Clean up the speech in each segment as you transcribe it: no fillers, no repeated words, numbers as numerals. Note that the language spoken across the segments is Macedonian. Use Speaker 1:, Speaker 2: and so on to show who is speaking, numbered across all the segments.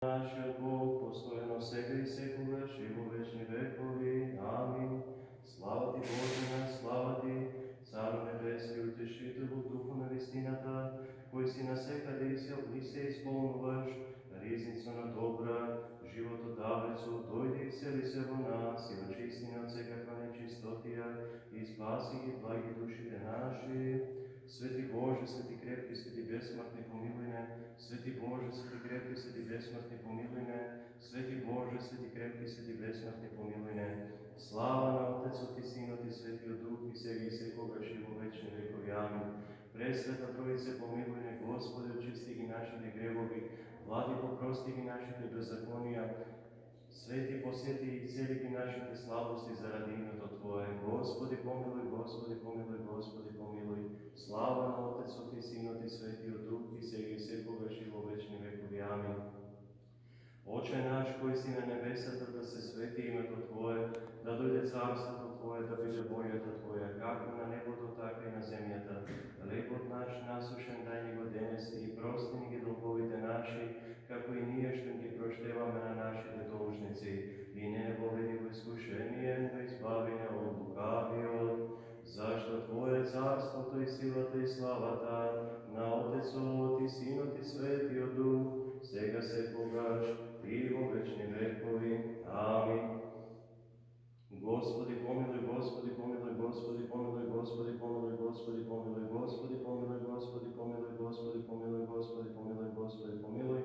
Speaker 1: Naš Bog, postojeno sebe i sekulaš i u večni vekovi. Amin. Slava ti Bože naš, slava ti, Caru nebeski, utešitelju duhu nevestinata, koji si na sekade i se isполнуваш, riznicu na dobra, životodavnicu, dojdi i seli se vo nas i očisti od всякаква nečistotija i spasi i blagi dušite naši. Sveti Bože, sveti krepki, sveti besmrtni, pomiluj me. Sveti Bože, sveti krepki, sveti besmrtni, pomiluj me. Sveti Bože, sveti krepki, sveti besmrtni, pomiluj me. Slava na Otecu ti, Sinu ti, Svetio Duh i svega i svakoga živo večni vekovi. Amin. Presveta Trojice, pomiluj me, Gospode, očisti gi naših grevovi, Vladi poprosti gi naših bezakonija, Sveti posjeti i cijeli gi naših slabosti zaradi imето Tvoje. Gospodi pomiluj, Gospodi pomiluj, Gospodi pomiluj. Slava na Otecu ti, Sinu ti, Svetio Duh i svega i svakoga živo večni vekovi. Amin. Oče naš koji si na nebesata, da se sveti imето Tvoje, da dojde carstvo Tvoje, da bide volja Tvoja, kako na nebu, tako i na zemljata. Hljeb naš nasušen daj njego danas i prosti njega dolgovite naši, kako i nije što ti proštevamo na naši dolžnici. I ne povedi u iskušenje, da izbavi ne od lukavio. Zašto Tvoje carstvo, to i sila, to i slava ta, na Otecu ti, Sinu ti, Svetio Duh, svega se pogaš, i u večni vekovi. Amin. Gospodi pomiluj, Gospodi pomiluj, Gospodi pomiluj, Gospodi pomiluj, Gospodi pomiluj, Gospodi pomiluj, Gospodi pomiluj, Gospodi pomiluj, Gospodi pomiluj, Gospodi pomiluj,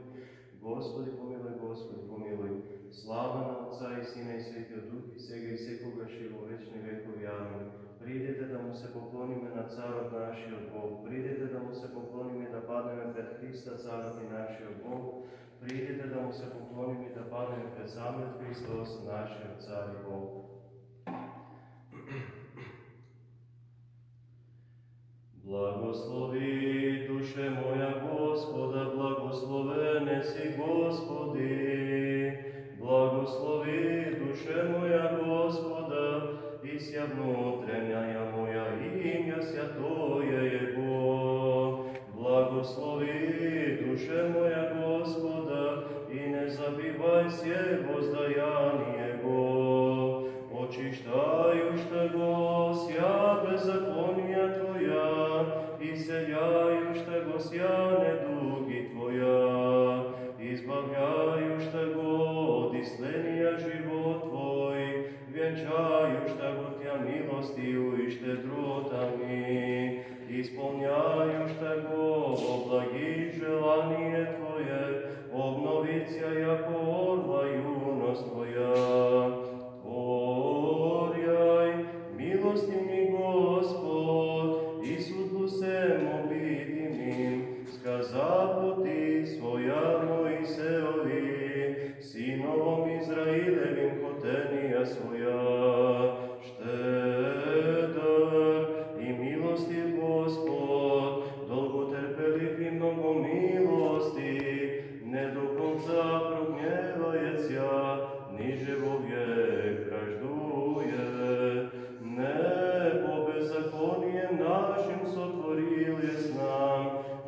Speaker 1: Gospodi pomiluj, Gospodi pomiluj. Slava na Otca i Sina i Svetio Duh i svega i svakoga živo večni vekovi. Amin. Pridite da mu se poklonime na carov naši od Bog. Pridite da mu se poklonime da padneme pred Hrista, carov i naši od Bog. Pridite da mu se poklonime da padneme pred samet Hristos, naši od car i Bog. Blagoslovi duše moja Gospoda, blagoslovene si Gospodi. Blagoslovi duše moja Gospoda, i ся внутренняя моя, имя святое Его. Благослови душе моя Господа, и не забивай се воздаяние Его. Очищающего ся беззакония Твоя, и селяющего ся недуги Твоя, избавляющего от исления живот Твой, венчающего Тя милостью и щедротами, исполняющего благие желание Твое, обновиться яко орла юность Твоя. Творяй, милостивый Господ, и суду всем обидимым, сказав Ти своя Моисеови, синовом Израилевым хотения своя. Щедър и милостив Господ, долготерпелив и много милости, не до конца прогневается, ниже во век враждуе. Не по беззаконием нашим сотворил есть нам,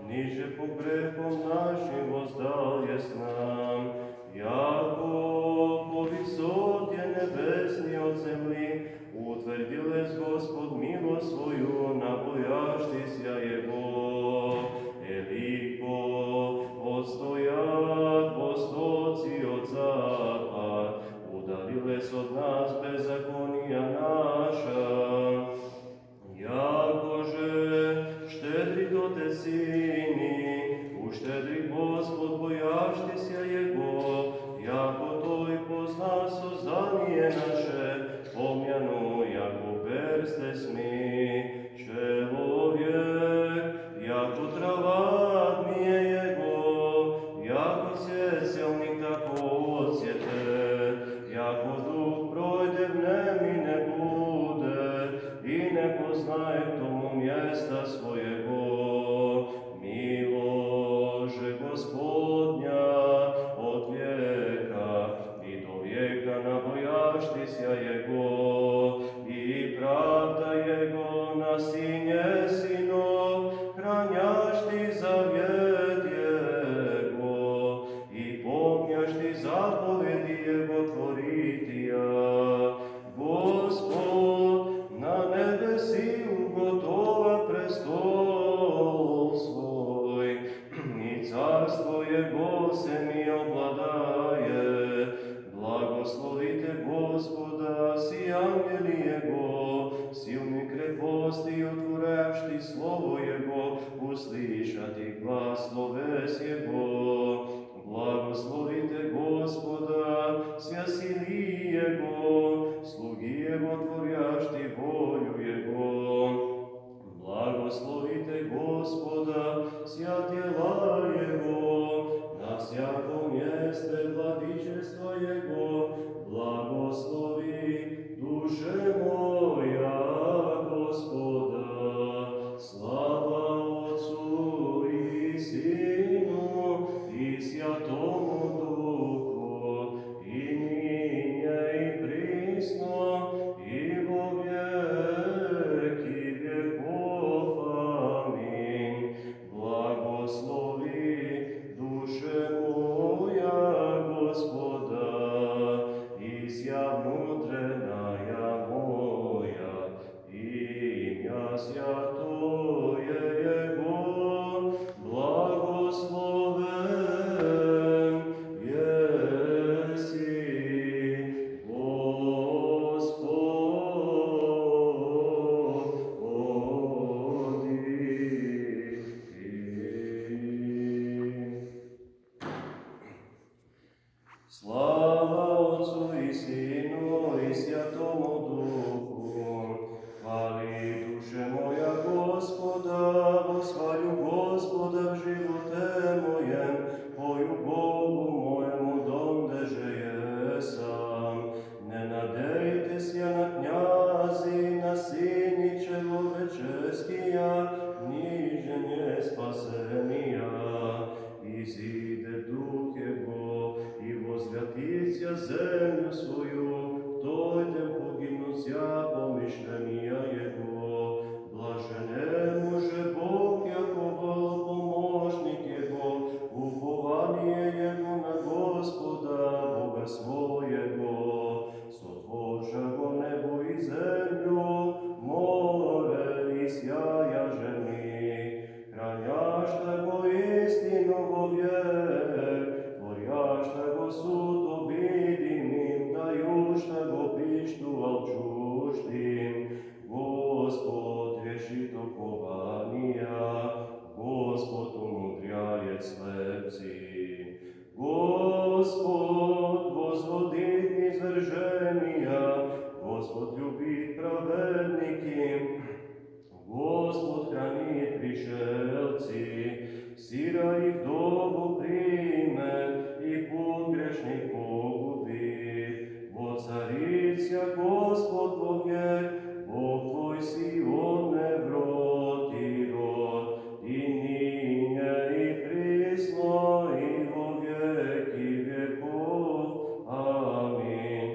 Speaker 1: ниже по грехом нашим воздал есть нам. Яко по висоте небесни от земли, утвердил есть Господ милость свою на боящихся Его. Велико отстоят востоци от запад, удалил есть от нас беззакония наша. Яко же щедрит Отец Сини, ущедрит Господ боящихся Его, яко Той позна создание наше, помяну, яко персте сми. Человек, яко трава дмие Его, яко сеселник, тако отсете, яко дух пройде в нем и не будет. заповedi Jego tvoritija. Gospod na nebesi ugotova prestol svoj, i carstvo Jego se mi obladaje. Blagoslovite Gospoda, si angeli Jego, silni kreposti, otvorevšti slovo Jego, uslišati glas sloves Jego. Blagoslovite Gospoda, sja sili Jego, slugi Jego tvorjašti volju Jego. Blagoslovite Gospoda, sja djela Jego, na sjakom mjeste vladičestva Jego. Blagoslovi duše moja Gospoda. Slava Otcu i Sinu i Svjatomu Duhu, i ninje i prisno, i vo vjeki vjekov. Amin. Blagoslovi duše moja Gospoda, i sja mudrenaja moja, imja svjatoje Jego. Blagosloven jesi, Slava Otcu i Sinu i Svjatomu Duhu. Hvali duše moja Gospoda, osvalju Gospoda v živote mojem, poju Bogu mojemu dondeže jesam. Ne nadejte sja na knjazi, na sini človečeskija, niže nje spasenija. Izide duh Jego i vozvjatica zemlju svoju, dojde poginu sja pomišljenija Jego. Blažene može Bog Jakova, pomožnik Jego, upovanje Jego na Gospoda, Boga svojego. Sotvorža go nebo i zemlju, more i sjaja ženi. Hranjašta go istinu go vjek, tvorjašta go sud obidinim, dajušta go pištu al čuštim. Gospod rješit okovanija, Gospod umudrjaje slepci. Gospod vozvodit izvrženija, Gospod ljubit pravedniki, Gospod hranit prišelci, sira ih dobu prime i put grešnih pogubi. Vocaricja Gospod povijek, Bog tvoj si od nevroti rod, i ninje i prisno i vo vjeki vjekov. Amin.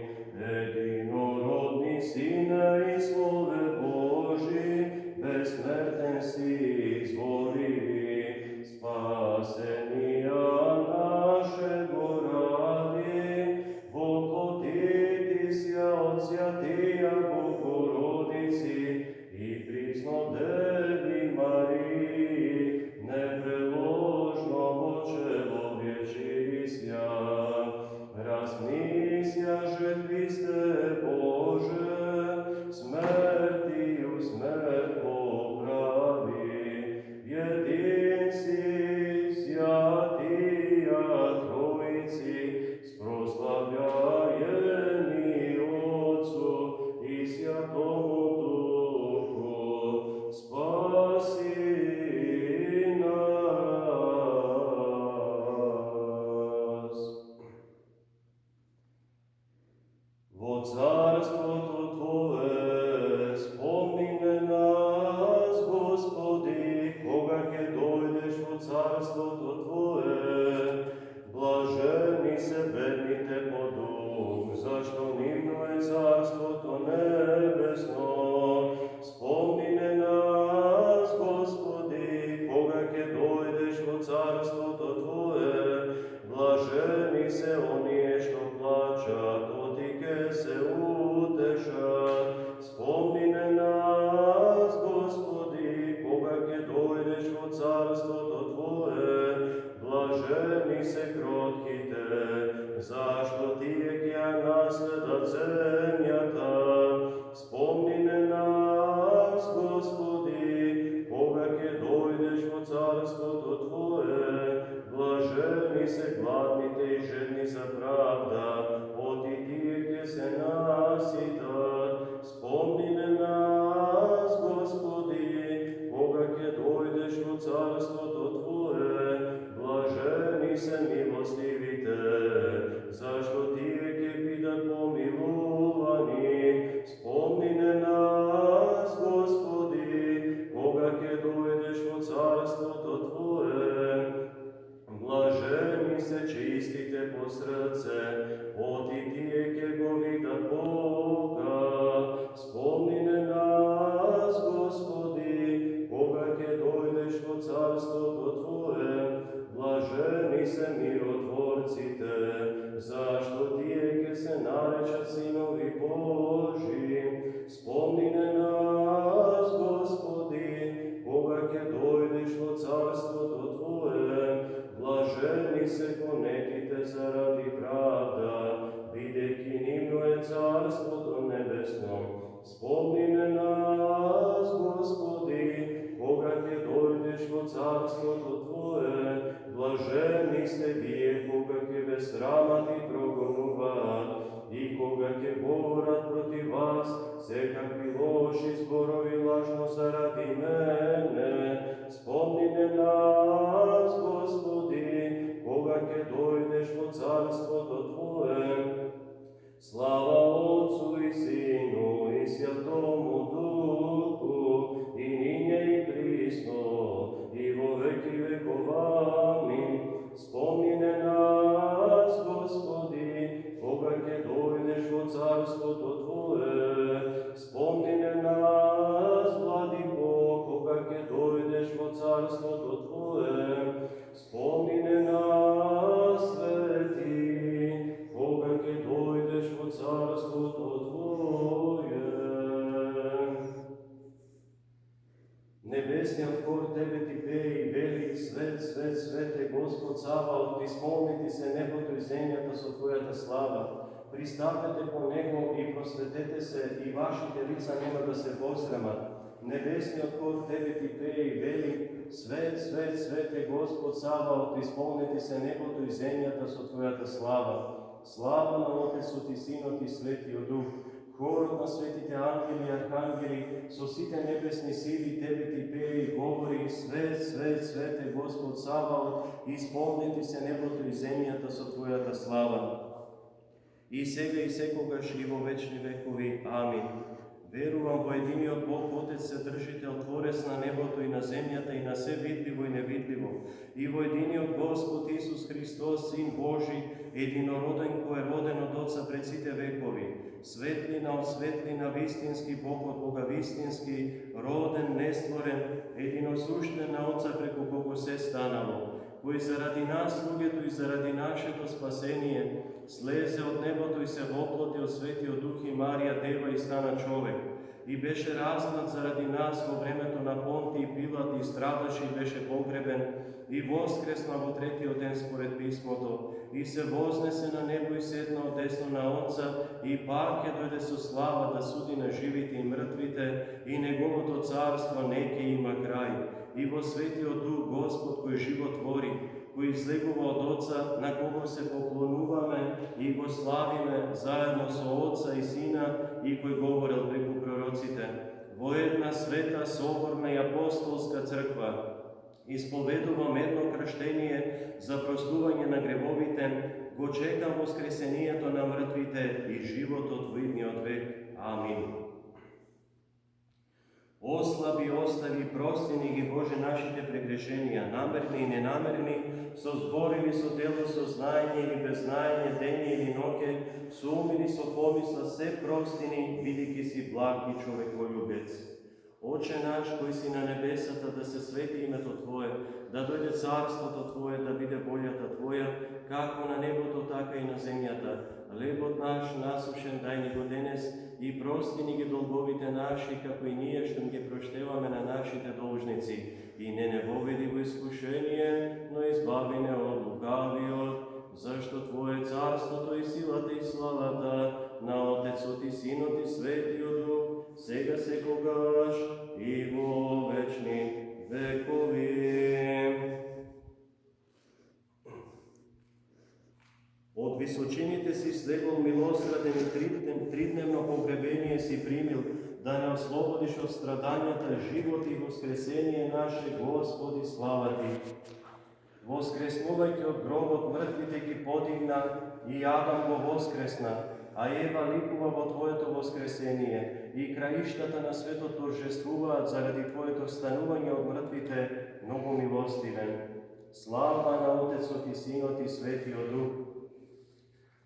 Speaker 1: Jedinorodni Sine i slove Boži, besmrten si izvolili, spasenija našego radi, voplotiti sja od svjatija Bogorodici i prisno Devi Mariji, nepreložno očelovječisja. Razmisjaše Hriste Bože, smrti u smrt popravi, jedin si svjatija Trojici, sproslavljajeni Otcu i Svjatomu Duhu, spasi nas. Vo carstvo to Tvoje, spomine nas, Gospodi, koga ke dojdeš vo carstvo to Tvoje. Blaženi se bednite po duh, zašto nimno je carstvo to nebesno. Spomine nas, Gospodi, koga ke dojdeš vo carstvo to Tvoje. Blaženi se оние што плачат, отике се утешат. Спомни на нас, Господи, кога ќе дојдеш во царството Твое, блажени се кротките, зашто тие ќе наследат земјата. Спомни на нас, Господи, кога ќе дојдеш во царството Твое, блажени се гладните и жедни за правда, оти тие ќе се наситат. Спомни на нас, Господи, кога ќе дојдеш во царството Твое, блажени се милостивите, зашто тие ќе бидат помилувани. Спомни на нас, Господи, кога ќе дојдеш во царството Твое, блажени се чистите по срце, оти тие ќе го видат Бога. Спомни на нас, Господи, кога ќе дојдеш во царството Твое, блажени се миротворците, зашто тие ќе се наречат синови Божи. Спомни на нас, Господи, кога ќе дојдеш во царството Твое, блажени се гонетите заради правда, бидејќи нивно е царството небесно. Спомни на нас, Господи, кога ќе дојдеш во царството Твое, блажени сте вие кога ќе ве срамат и прогонуваат, и кога ќе говорат против вас секакви лоши зборови лажно заради мене. Спомни на нас, Господи, кога ќе дојдеш во царството Твое. Слава Отцу и Сину и Святому Духу, и нине и присно, и во веки веков. Амин. Спомни на нас, Господи, кога ќе дојдеш во царството Твое. Спомни на нас, Владико, кога ќе дојдеш во царството Твое. Спомни на нас, Свети, кога ќе дојдеш во царството Твое. Небесниот хор Тебе ти пее и вели: свет, свет, свет е Господ Саваот, исполнити се небото и земјата со Твојата слава. Пристапете по Него и просветете се, и вашите лица нема да се посрамат. Небесниот хор Тебе ти пее и вели: свет, свет, свет е Господ Саваот, исполнити се небото и земјата со Твојата слава. Слава на Отецот и Синот и Светиот Дух. Хорот на светите ангели и архангели, со сите небесни сили Тебе ти пее и говори: свет, свет, свет е Господ Саваот, исполнити се небото и земјата со Твојата слава. И сега и секогаш и во вечни векови. Амин. Верувам во единиот Бог, Отец Вседржител, Творец на небото и на земјата и на се видливо и невидливо, и во единиот Господ Исус Христос, Син Божи, единороден, кој е роден од Отца пред сите векови, светлина од светлина, вистински Бог од Бога вистински, роден, нестворен, единосуштен на Отца преку кого се станало, кој заради нас, луѓето, и заради нашето спасение, слезе од небото и се воплоти од Светиот Дух и Марија Дева и стана човек. И беше разнат заради нас во времето на Понти и Пилат, и страдаше и беше погребен, и воскресна во третиот ден според Писмото, и се вознесе на небо и седна од десно на Отца, и пак ќе дојде со слава да суди на живите и мртвите, и неговото царство не ќе има крај. И во Светиот Дух Господ кој животвори, кој излегува од Отца, на кого се поклонуваме и го славиме заедно со Отца и Сина, и кој говорил преку пророците, во една света, соборна и апостолска црква, исповедувам едно крштение за простување на гревовите, го чекам воскресението на мртвите и животот во идниот век. Амин. Ослаби, остави, прости ги, Боже, нашите прегрешенија, намерни и ненамерни, со збор или со дело, со знаење или без знаење, дење или ноќе, со ум или со помисла, се простини, бидејќи си благ и човеколюбец. Oče naš koji si na nebesata, da se sveti imето Tvoje, da dojde carството Tvoje, da bide volята Tvoja, како на небото, така и на земјата. Хлебот наш насушен дај ни го денес и прости ни ги долговите наши, како и ние што ги проштеваме на нашите должници. И не воведи во искушение, но избави не од лукавиот, зашто Твое царството и силата и славата на Отецот и Синот и Светиот Дух, сега секогаш и во вечни векови. Од височините си слегол милосраден и тридневно погребение си примил, да не ослободиш од страдањата, живот и воскресение наше, Господи, слава Ти. Воскреснувајќи од гробот мртвите ги подигна и Адам го воскресна, а Ева ликува во Твоето воскресение и краиштата на светот торжествуваат заради Твоето станување од мртвите, многу милостивен. Слава на Отецот и Синот и Светиот Дух.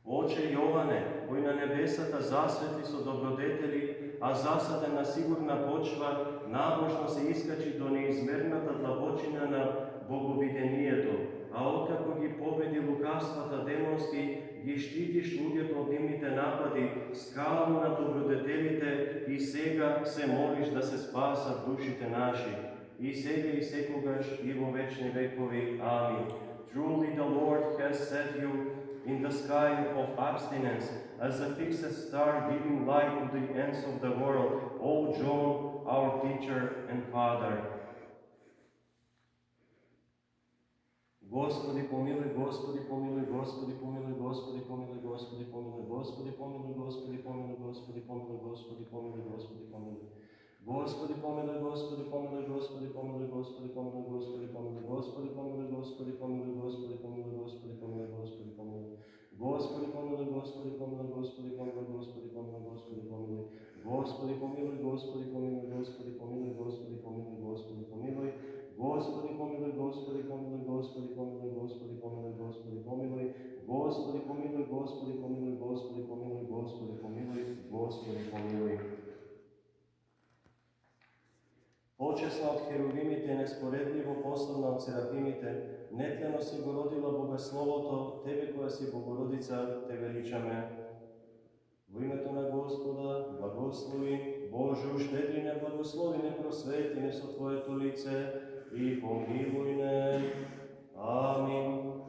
Speaker 1: Оче Јоване, кој на небесата засветли со добродетели, а засаден на сигурна почва, набожно се искачи до неизмерната длабочина на боговидението, а откако ги победи лукавствата демонски, ги штитиш луѓето од нивните напади, скалу на добродетелите, и сега се молиш да се спасат душите наши. И сега и секогаш и во вечни векови. Амин. Truly the Lord has set you in the sky of abstinence, as a fixed star giving light to the ends of the world, O John, our teacher and father. Господи помилуй, Господи помилуй, Господи помилуй, Господи помилуй, Господи помилуй, Господи помилуй, Господи помилуй, Господи помилуй, Господи помилуй, Господи помилуй. Господи помилуй, Господи помилуй, Господи помилуй, Господи помилуй, Господи помилуй, Господи помилуй, Господи помилуй, Господи помилуй, Господи помилуй, Господи помилуй. Господи помилуй, Господи помилуй, Господи помилуй, Господи помилуй, Господи помилуй. Господи помилуй, Господи помилуй, Господи помилуй, Господи помилуй, Господи помилуй. Господи помилуй, Господи помилуй, Господи помилуй, Господи помилуй, Господи помилуй. Господи помилуй, Господи помилуй, Господи помилуй, Господи помилуй, Господи помилуй. Почесна од херувимите, неспоредливо пославна од серафимите, нетлено си го родила Богословото, Тебе која си Богородица, Те величаме. Во името на Господа, благослови, Боже, щедри не, благослови не, просвети не со Твоето лице и помилуј не. Амин.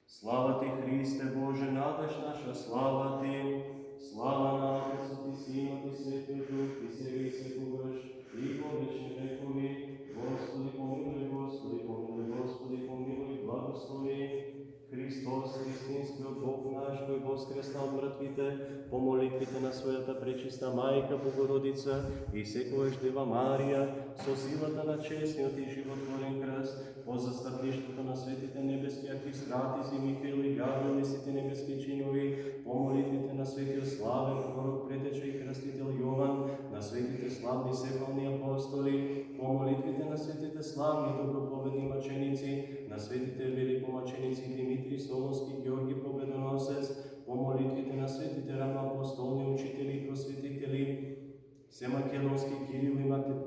Speaker 1: Слава Ти, Христе Боже, надеж наша, слава Ти. Слава на Отецот и Синот и Светиот Дух, и сега и секогаш, и во вечни векови. Господи помилуј, Господи помилуј, Господи помилуј, благослови. Христос, истинскиот Бог наш, кој воскресна од мртвите, по молитвите на својата пречиста Мајка Богородица и секојаш Дева Марија, со силата на честниот и животворен крст, по застапништвото на светите небески архистратици Михаил и Гавриел и сите небески чинови, по молитвите на светиот славен пророк претече и крстител Јован, на светите славни сепални апостоли, по молитвите на светите славни доброповедни маченици, на светите великомаченици Димитри Солунски, Георги Победоносец, по молитвите на светите равноапостолни учители и просветители, Семакедонски Кирил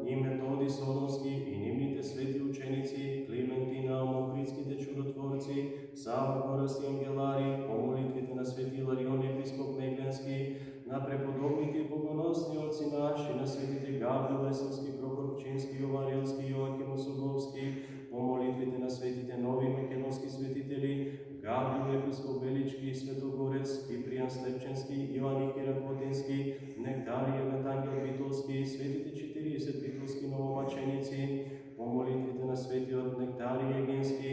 Speaker 1: и Методи Солунски и нивните свети ученици, Климентина, Омокритските чудотворци, Сава Горас и Ангелари, по молитвите на свети Иларион епископ Мегленски, на преподобните и богоносни отци наши, на светите Гаврил Лесовски, Прокопчински, Јоварелски, Јоаким Осуговски, по молитвите на светите нови македонски светители, Гаврил епископ Велички, Светогорец, Кипријан Слепченски, Иоанн Кирапотински, Нектарија Метангел Битолски, светите 40 битолски новомаченици, по молитвите на светиот Нектарија Егински,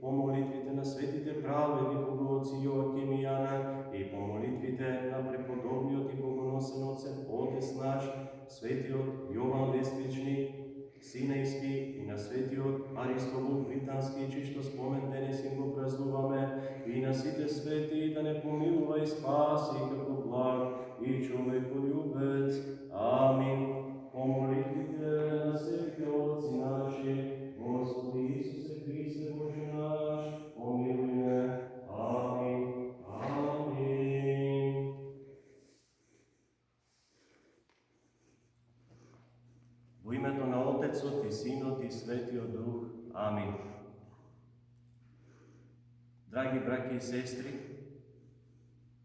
Speaker 1: по молитвите на светите праведни богоотци Јоаким и Јана и по молитвите на преподобниот и богоносен Отец наш, светиот Јован Лествичник, Синејски и на светиот Аристовул Британски, чишто спомен денес им го празнуваме, и на сите свети да не помилува и спаси како благ и човеколюбец. Амин. По молитвите на светите отци наши, Господи Исусе Христе Боже наш, помилуј ме. Амин. Амин. браќи и сестри,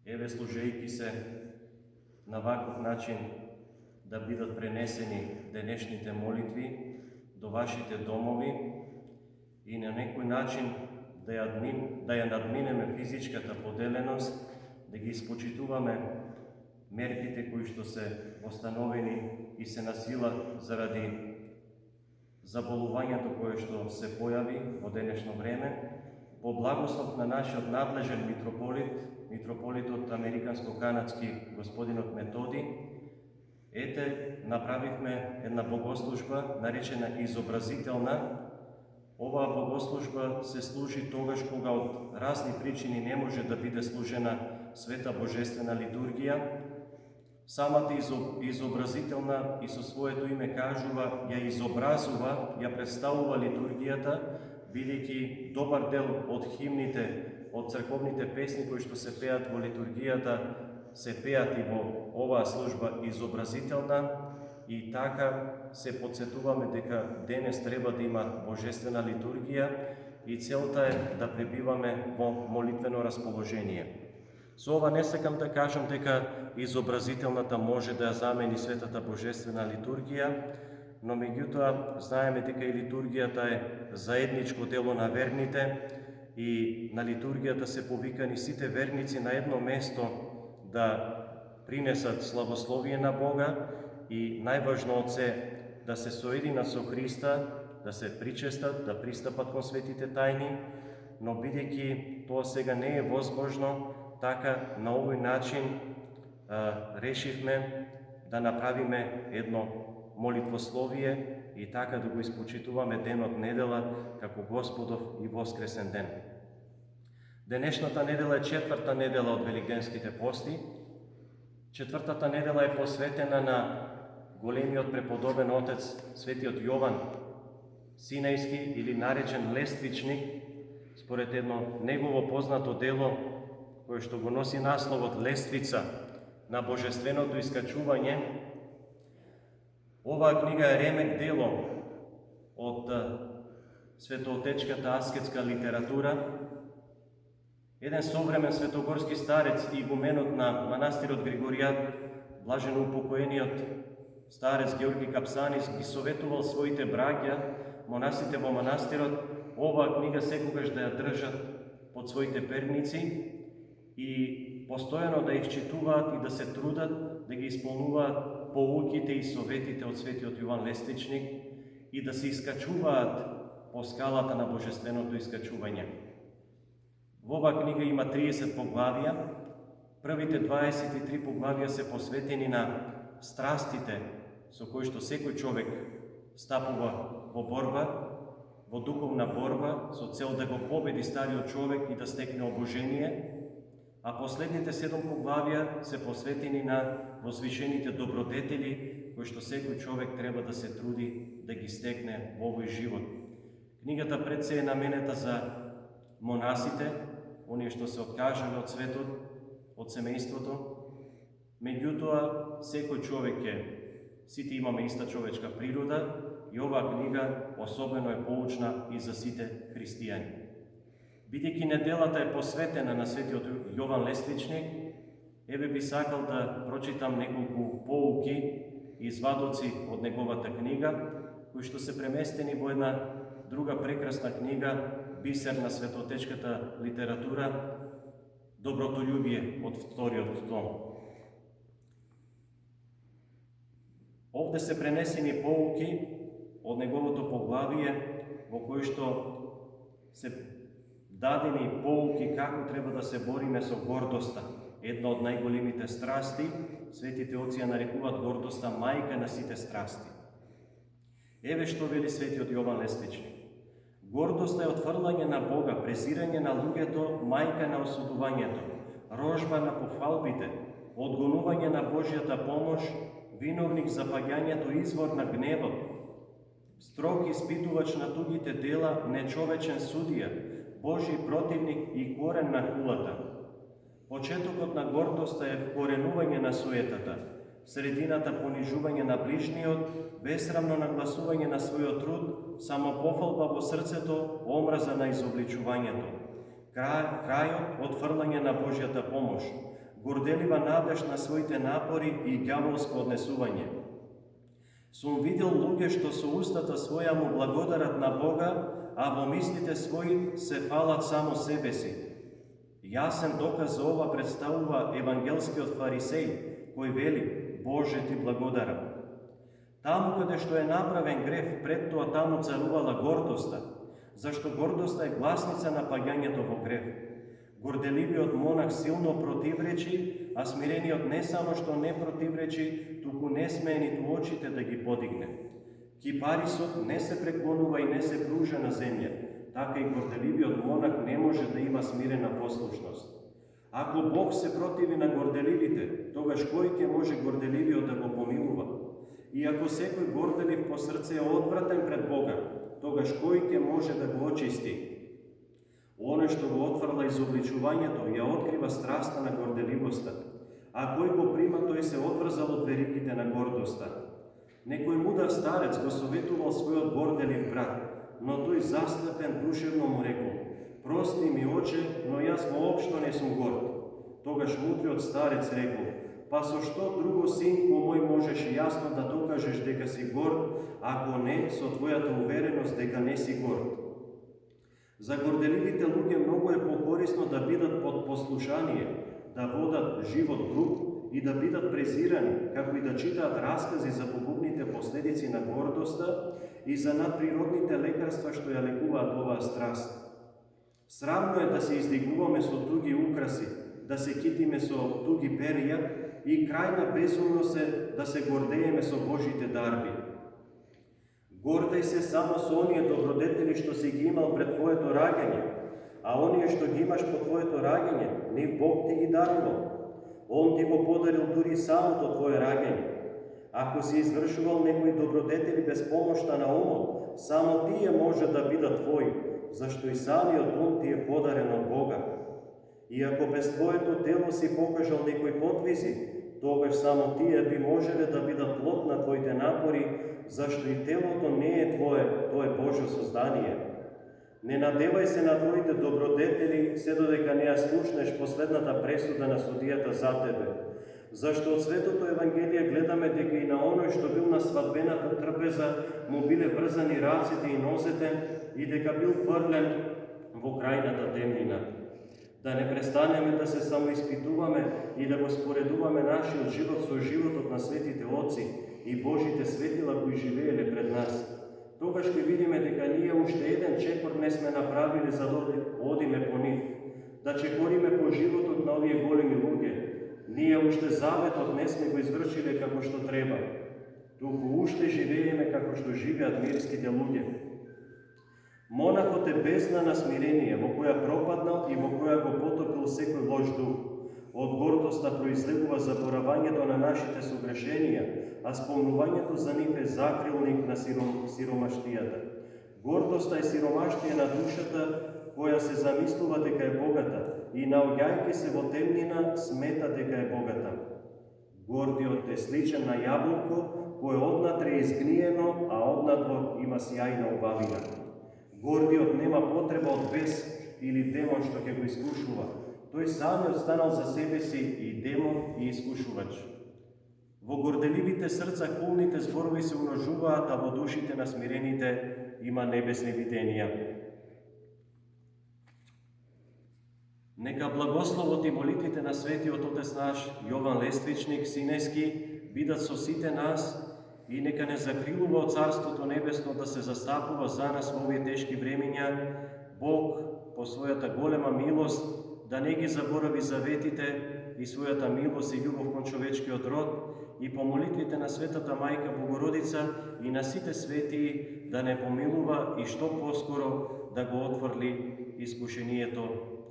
Speaker 1: еве служејќи се на ваков начин да бидат пренесени денешните молитви до вашите домови и на некој начин да ја надминеме физичката поделеност, да ги испочитуваме мерките кои што се постановени и се насилат заради заболувањето кое што се појави во денешно време, по благослов на нашиот надлежен митрополитот американско-канадски господинот Методи, направивме една богослужба наречена изобразителна. Оваа богослужба се служи тогаш кога од разни причини не може да биде служена света божествена литургија. Самата изобразителна и со своето име кажува, ја изобразува, ја представува литургијата, бидејќи добар дел од химните, од црковните песни кои што се пеат во литургијата, се пеат и во оваа служба изобразителна, и така се подсетуваме дека денес треба да има божествена литургија и целта е да пребиваме во молитвено расположение. Со ова не сакам да кажам дека изобразителната може да ја замени светата божествена литургија, но меѓутоа знаеме дека и литургијата е заедничко дело на верните и на литургијата се повикани сите верници на едно место да принесат славословие на Бога и најважно од се да се соединат со Христа, да се причестат, да пристапат кон светите тајни, но бидејќи тоа сега не е возможно, така на овој начин решивме да направиме едно молитвословие и така да го испочитуваме денот недела како Господов и воскресен ден. Денешната недела е четврта недела од Великденските пости. Четвртата недела е посветена на големиот преподобен отец светиот Јован Синејски или наречен Лествичник, според едно негово познато дело кое што го носи насловот Лествица на божественото искачување. Оваа книга е ремек дело од светоотечката аскетска литература. Еден современ светогорски старец, игуменот на манастирот Григоријат, блажено упокоениот старец Георги Капсанис, ги советувал своите браќа, монасите во манастирот, оваа книга секогаш да ја држат под своите перници и постојано да исчитуваат и да се трудат да ги исполнуваат поуките и советите од светиот Јован Лествичник и да се искачуваат по скалата на божественото искачување. Во оваа книга има 30 поглавија. Првите 23 поглавија се посветени на страстите со кои што секој човек стапува во борба, во духовна борба, со цел да го победи стариот човек и да стекне обожение, а последните 7 поглавија се посветени на возвишените добродетели кои што секој човек треба да се труди да ги стекне во овој живот. Книгата пред се е наменета за монасите, оние што се откажале од светот, од семејството. Меѓутоа, секој човек е, сите имаме иста човечка природа и оваа книга особено е поучна и за сите христијани. Бидејќи неделата е посветена на светиот Јован Лествичник, еве би сакал да прочитам неколку поуки и извадоци од неговата книга, кои што се преместени во една друга прекрасна книга, бисер на светоотечката литература, Добротолюбие од вториот том. Овде се пренесени поуки од неговото поглавие, во кој што се дадени поуки како треба да се бориме со гордоста. Една од најголемите страсти, светите оци ја нарекуваат гордоста мајка на сите страсти. Еве што вели светиот Јован Лествичник. Гордоста е отфрлање на Бога, презирање на луѓето, мајка на осудувањето, рожба на пофалбите, одгонување на Божјата помош, виновник за паѓањето, извор на гневот, строг испитувач на тугите дела, нечовечен судија, Божи противник и корен на хулата. Почетокот на гордоста е вкоренување на суетата, средината понижување на ближниот, бесрамно нагласување на својот труд, самопофалба во срцето, омраза на изобличувањето.
Speaker 2: Крајот отфрлање на Божјата помош, горделива надеж на своите напори и ѓаволско однесување. Сум видел луѓе што со устата своја му благодарат на Бога, а во мислите своји се фалат само себе си. Јасен доказ за ова представува евангелскиот фарисеј, кој вели: Боже, ти благодарам. Таму каде што е направен греф, пред тоа таму царувала гордоста, зашто гордоста е гласница на паѓањето во греф. Горделивиот монах силно противречи, а смирениот не само што не противречи, туку не смее ниту очите да ги подигне. Кипарисот не се преклонува и не се кружа на земја, така и горделивиот монах не може да има смирена послушност. Ако Бог се противи на горделивите, тогаш кој ќе може горделивиот да го помилува? И ако секој горделив по срце е одвратен пред Бога, тогаш кој ќе може да го очисти? Оној што го отврла изобличувањето, ја открива страста на горделивоста, а кој го прима, тој се одврзал од веригите на гордоста. Некој мудар старец го советувал својот горделив брат, но тој заслепен душевно му рекол: Прости ми, оче, но јас воопшто не сум горд. Тогаш мудриот старец рекол: Па со што друго, синко мој, можеш јасно да докажеш дека си горд, ако не со твојата увереност дека не си горд? За горделивите луѓе многу е покорисно да бидат под послушание, да водат живот груб и да бидат презирани, како и да читаат раскази за погубните последици на гордоста и за надприродните лекарства што ја лекуваат оваа страст. Срамно е да се издигнуваме со туги украси, да се китиме со туги перија и крајна безумност е да се гордееме со Божите дарби. Гордеј се само со оние добродетели што си ги имал пред твоето раѓање, а оние што ги имаш по твоето раѓање, нив Бог ти ги дарувал. Он ти го подарил дури самото твое раѓање. Ако си извршувал некои добродетели без помошта на умот, само тие може да бидат твои, зашто и самиот ум ти е подарен од Бога. И ако без твоето тело си покажал некои подвизи, тогаш само тие би можеле да бидат плод на твоите напори, зашто и телото не е твое, тоа е Божјо создание. Не надевај се на твоите добродетели, се додека не ја слушнеш последната пресуда на судијата за тебе. Зашто од Светото Евангелие гледаме дека и на оној што бил на свадбената трпеза му биле врзани рацете и нозете и дека бил фрлен во крајната темнина. Да не престанеме да се самоиспитуваме и да го споредуваме нашиот живот со животот на светите отци и Божите светила кои живееле пред нас. Тогаш ќе видиме дека ние уште еден чекор не сме направиле за да одиме по нив, да чекориме по животот на овие големи луѓе. Ние уште заветот не сме го извршиле како што треба, туку уште живееме како што живеат мирските луѓе. Монахот е бездна на смирение, во која пропаднал и во која го потопил секој лош дух. Од гордоста произлегува заборавањето на нашите согрешенија, а спомнувањето за нив е закрилник на сиромаштијата. Гордоста е сиромаштија на душата, која се замислува дека е богата и наоѓајќи се во темнина смета дека е богата. Гордиот е сличен на јаболко, кое однатре е изгниено, а однадвор има сјајна убавина. Гордиот нема потреба од бес или демон што ќе го искушува. Тој самиот станал за себе си и демон и искушувач. Во горделивите срца кулните зборови се умножуваат, а во душите на смирените има небесни виденија. Нека благословот и молитвите на светиот Отец наш Јован Лествичник Синески бидат со сите нас и нека не закрилува од Царството Небесно да се застапува за нас во овие тешки времиња. Бог, по својата голема милост, да не ги заборави заветите и својата милост и љубов кон човечкиот род, и по молитвите на Светата Мајка Богородица и на сите светии да не помилува и што поскоро да го отврли искушението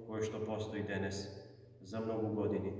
Speaker 2: кое што постои денес за многу години.